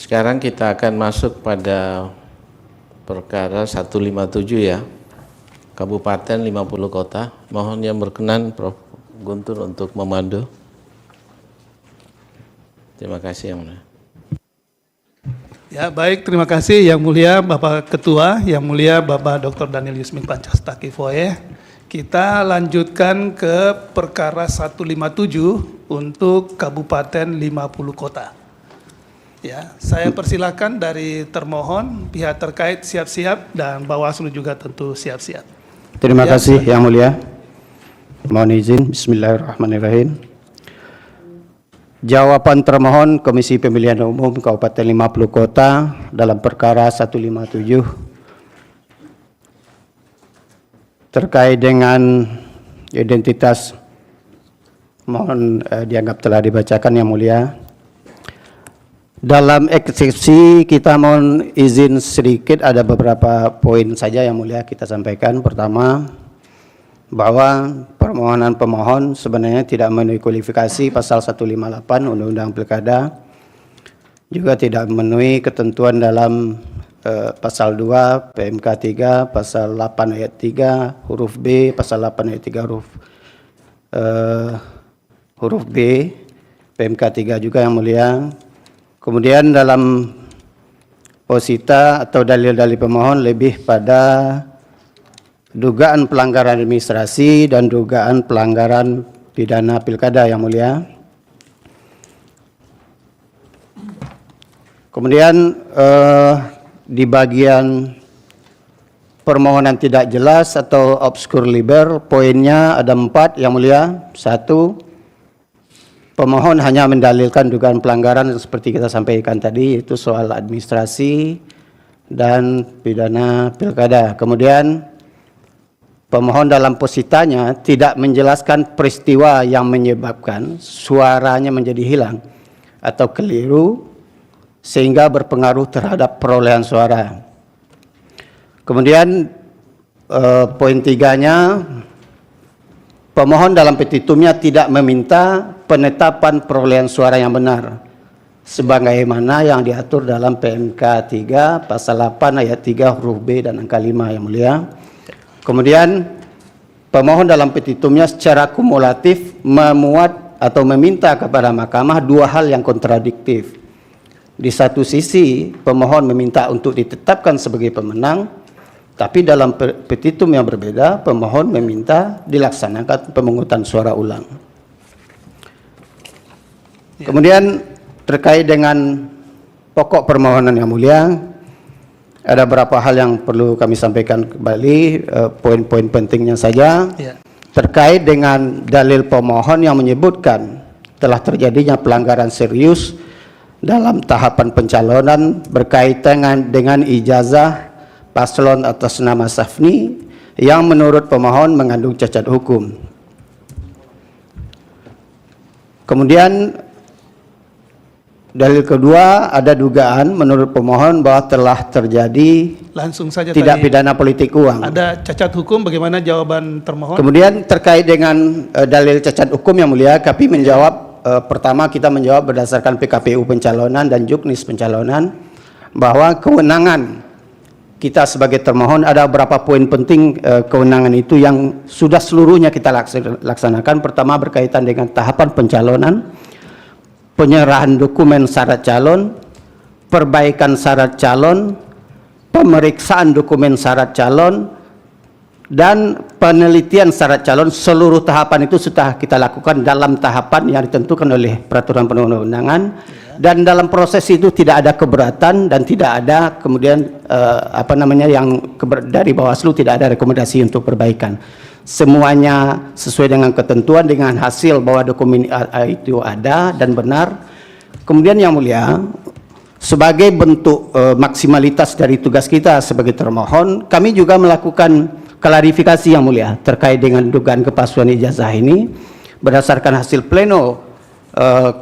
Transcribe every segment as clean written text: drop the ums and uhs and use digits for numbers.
Sekarang kita akan masuk pada perkara 157 ya, Kabupaten 50 Kota. Mohon yang berkenan Prof. Guntur untuk memandu. Terima kasih Yang Mulia. Ya, baik, terima kasih Yang Mulia Bapak Ketua, Yang Mulia Bapak Dr. Daniel Yusmik Pancastaki Foe. Kita lanjutkan ke perkara 157 untuk Kabupaten 50 Kota. Ya, saya persilakan dari termohon, pihak terkait siap-siap dan Bawaslu juga tentu siap-siap. Terima Ya, kasih Yang Mulia. Mohon izin, bismillahirrahmanirrahim. Jawaban termohon Komisi Pemilihan Umum Kabupaten 50 Kota dalam perkara 157 terkait dengan identitas, mohon dianggap telah dibacakan Yang Mulia. Dalam eksepsi kita mohon izin sedikit, ada beberapa poin saja Yang Mulia kita sampaikan. Pertama, bahwa permohonan pemohon sebenarnya tidak memenuhi kualifikasi pasal 158 Undang-Undang Pilkada, juga tidak memenuhi ketentuan dalam pasal 2 PMK 3, pasal 8 ayat 3 huruf B, pasal 8 ayat 3 huruf B, PMK 3 juga Yang Mulia. Kemudian dalam posita atau dalil-dalil pemohon lebih pada dugaan pelanggaran administrasi dan dugaan pelanggaran pidana pilkada Yang Mulia. Kemudian di bagian permohonan tidak jelas atau obscur liber, poinnya ada 4 Yang Mulia. 1, pemohon hanya mendalilkan dugaan pelanggaran seperti kita sampaikan tadi, yaitu soal administrasi dan pidana pilkada. Kemudian pemohon dalam positanya tidak menjelaskan peristiwa yang menyebabkan suaranya menjadi hilang atau keliru sehingga berpengaruh terhadap perolehan suara. Kemudian poin 3-nya, pemohon dalam petitumnya tidak meminta penetapan perolehan suara yang benar sebagaimana yang diatur dalam PMK 3 pasal 8 ayat 3 huruf B dan angka 5 Yang Mulia. Kemudian pemohon dalam petitumnya secara kumulatif memuat atau meminta kepada mahkamah 2 hal yang kontradiktif. Di satu sisi pemohon meminta untuk ditetapkan sebagai pemenang, tapi dalam petitum yang berbeda pemohon meminta dilaksanakan pemungutan suara ulang. Kemudian terkait dengan pokok permohonan Yang Mulia, ada beberapa hal yang perlu kami sampaikan kembali, poin-poin pentingnya saja. Ya. Terkait Terkait dengan dalil pemohon yang menyebutkan telah terjadinya pelanggaran serius dalam tahapan pencalonan berkaitan dengan ijazah paslon atas nama Safni yang menurut pemohon mengandung cacat hukum. Kemudian dalil kedua, ada dugaan menurut pemohon bahwa telah terjadi langsung saja tidak tadi pidana politik uang. ada cacat hukum, bagaimana jawaban termohon? Kemudian terkait dengan dalil cacat hukum Yang Mulia, kami menjawab, pertama kita menjawab berdasarkan PKPU pencalonan dan Juknis pencalonan bahwa kewenangan kita sebagai termohon ada beberapa poin penting. Kewenangan itu yang sudah seluruhnya kita laksanakan. Pertama berkaitan dengan tahapan pencalonan, penyerahan dokumen syarat calon, perbaikan syarat calon, pemeriksaan dokumen syarat calon, dan penelitian syarat calon. Seluruh tahapan itu sudah kita lakukan dalam tahapan yang ditentukan oleh peraturan perundang-undangan, dan dalam proses itu tidak ada keberatan dan tidak ada kemudian yang dari Bawaslu tidak ada rekomendasi untuk perbaikan. Semuanya sesuai dengan ketentuan dengan hasil bahwa dokumen itu ada dan benar. Kemudian Yang Mulia, sebagai bentuk maksimalitas dari tugas kita sebagai termohon, kami juga melakukan klarifikasi Yang Mulia terkait dengan dugaan kepalsuan ijazah ini berdasarkan hasil pleno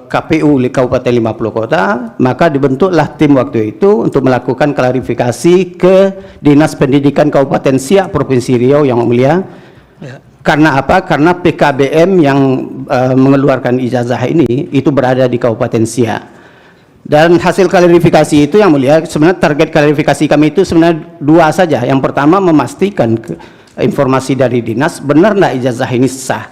KPU Kabupaten 50 Kota. Maka dibentuklah tim waktu itu untuk melakukan klarifikasi ke Dinas Pendidikan Kabupaten Siak Provinsi Riau Yang Mulia. Ya. Karena apa? Karena PKBM yang mengeluarkan ijazah ini itu berada di Kabupaten Siak. Dan hasil klarifikasi itu yang mulia, sebenarnya target klarifikasi kami itu sebenarnya dua saja. Yang pertama memastikan informasi dari dinas, benar enggak ijazah ini sah.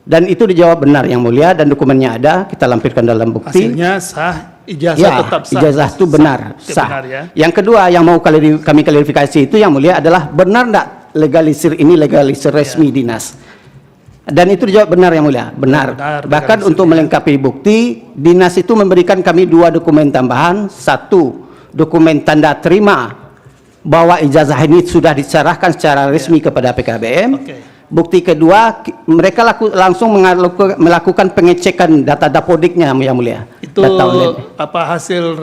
Dan itu dijawab benar yang mulia, dan dokumennya ada, kita lampirkan dalam bukti. Hasilnya sah, ijazah Ya, tetap sah. ijazah itu benar, sah. Benar ya. Yang kedua yang mau kami klarifikasi itu yang mulia adalah benar enggak legalisir ini legalisir resmi dinas. Dan itu dijawab benar yang mulia, benar. Bahkan untuk melengkapi bukti, dinas itu memberikan kami dua dokumen tambahan. Satu, dokumen tanda terima bahwa ijazah ini sudah diserahkan secara resmi kepada PKBM. Bukti kedua, mereka langsung melakukan pengecekan data dapodiknya yang mulia. Itu apa hasil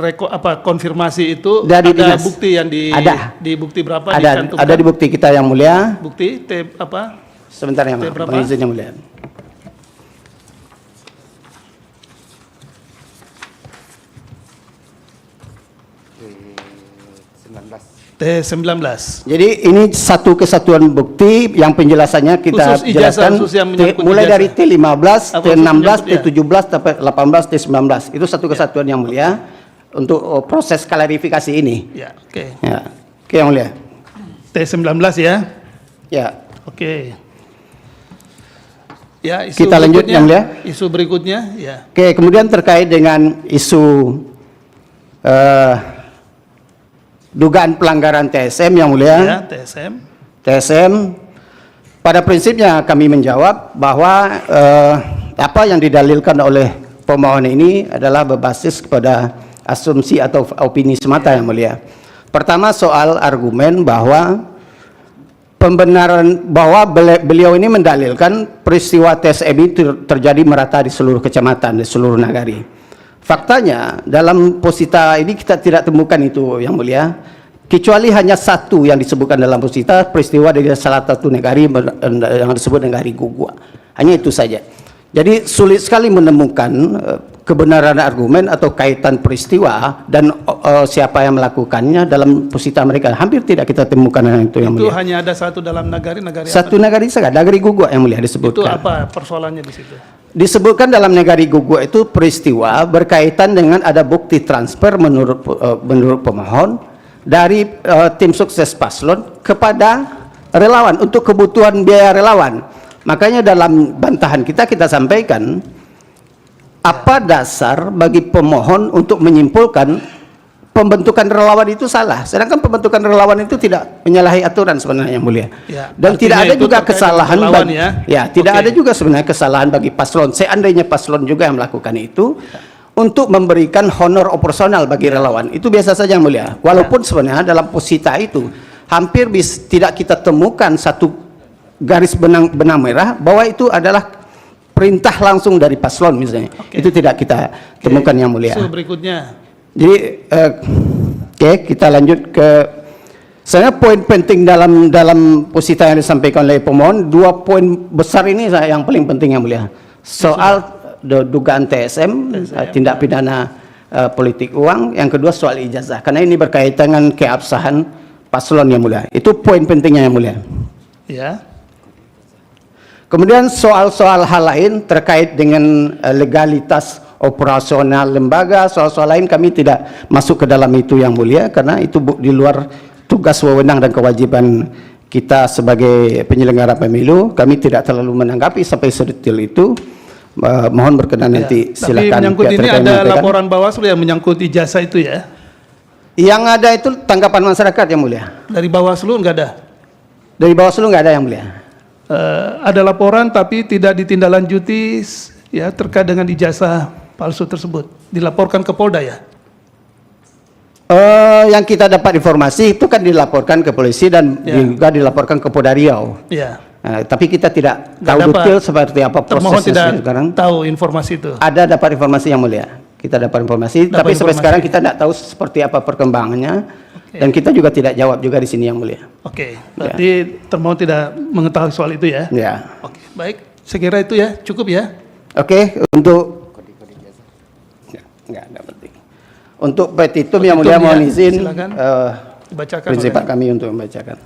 konfirmasi itu dari ada dinas. Bukti yang di bukti berapa dicantumkan? Ada di bukti kita yang mulia. Bukti apa? Sebentar ya, Pak. Izin yang mulia. T19. Jadi ini satu kesatuan bukti yang penjelasannya kita Khusus ijazah, jelaskan khusus yang menyangkut mulai ijazah. dari T15, Apa T16, khusus T17, T18, T19. Itu satu kesatuan yang mulia untuk proses klarifikasi ini. Ya, oke. Ya. Oke yang mulia. T19 ya. Ya. Oke. Ya, isu Kita lanjut yang mulia. Isu berikutnya, ya. Oke, kemudian terkait dengan isu dugaan pelanggaran TSM yang mulia. Ya, TSM. Pada prinsipnya kami menjawab bahwa apa yang didalilkan oleh pemohon ini adalah berbasis kepada asumsi atau opini semata yang mulia. Pertama soal argumen bahwa pembenaran bahwa beliau ini mendalilkan peristiwa TSM itu terjadi merata di seluruh kecamatan, di seluruh nagari. Faktanya dalam posita ini kita tidak temukan itu yang mulia, kecuali hanya satu yang disebutkan dalam posita, peristiwa dari salah satu negari yang disebut negari Gugua. Hanya itu saja. Jadi sulit sekali menemukan kebenaran argumen atau kaitan peristiwa dan siapa yang melakukannya dalam posita mereka. Hampir tidak kita temukan yang itu yang mulia. Itu hanya ada satu dalam nagari satu nagari saja, nagari Gugua yang mulia disebutkan. Itu apa persoalannya di situ? Disebutkan dalam negari Gugua itu peristiwa berkaitan dengan ada bukti transfer menurut pemohon dari tim sukses paslon kepada relawan untuk kebutuhan biaya relawan. Makanya dalam bantahan kita sampaikan apa dasar bagi pemohon untuk menyimpulkan pembentukan relawan itu salah, sedangkan pembentukan relawan itu tidak menyalahi aturan sebenarnya yang mulia. Ya, dan tidak ada juga kesalahan bagi, tidak Oke. ada juga sebenarnya kesalahan bagi paslon. Seandainya paslon juga yang melakukan itu untuk memberikan honor operasional bagi relawan, itu biasa saja yang mulia. Walaupun sebenarnya dalam posita itu hampir tidak kita temukan satu garis benang merah bahwa itu adalah perintah langsung dari paslon misalnya. Itu tidak kita temukan yang mulia. Isu berikutnya. Jadi kita lanjut ke saya poin penting dalam posita yang disampaikan oleh pemohon. Dua poin besar ini yang paling penting yang mulia. Soal dugaan TSM, tindak pidana politik uang. Yang kedua soal ijazah, karena ini berkaitan dengan keabsahan paslon yang mulia. Itu poin pentingnya yang mulia. Ya. Kemudian soal-soal hal lain terkait dengan legalitas operasional lembaga, soal-soal lain kami tidak masuk ke dalam itu yang mulia, karena itu di luar tugas wewenang dan kewajiban kita sebagai penyelenggara pemilu. Kami tidak terlalu menanggapi sampai sedetail itu. Mohon berkenan nanti silakan. Tapi menyangkut ini ada laporan Bawaslu yang menyangkut ijazah itu ya? Yang ada itu tanggapan masyarakat yang mulia. Dari Bawaslu enggak ada? Dari Bawaslu enggak ada yang mulia. Ada laporan tapi tidak ditindaklanjuti ya terkait dengan ijazah palsu tersebut. Dilaporkan ke Polda ya? Yang kita dapat informasi itu kan dilaporkan ke polisi dan juga dilaporkan ke Polda Riau. Ya. Tapi kita tidak tahu detail seperti apa prosesnya tidak sekarang. Tahu informasi itu. Ada dapat informasi yang mulia. Kita dapat informasi, tapi sampai sekarang kita tidak tahu seperti apa perkembangannya. Dan kita juga tidak jawab juga di sini yang mulia. Oke, berarti termohon tidak mengetahui soal itu ya? Ya. Oke, baik. Saya kira itu ya, cukup ya. Oke, untuk enggak penting. Untuk petitum yang mulia mohon izin dibacakan prinsip kami untuk membacakan.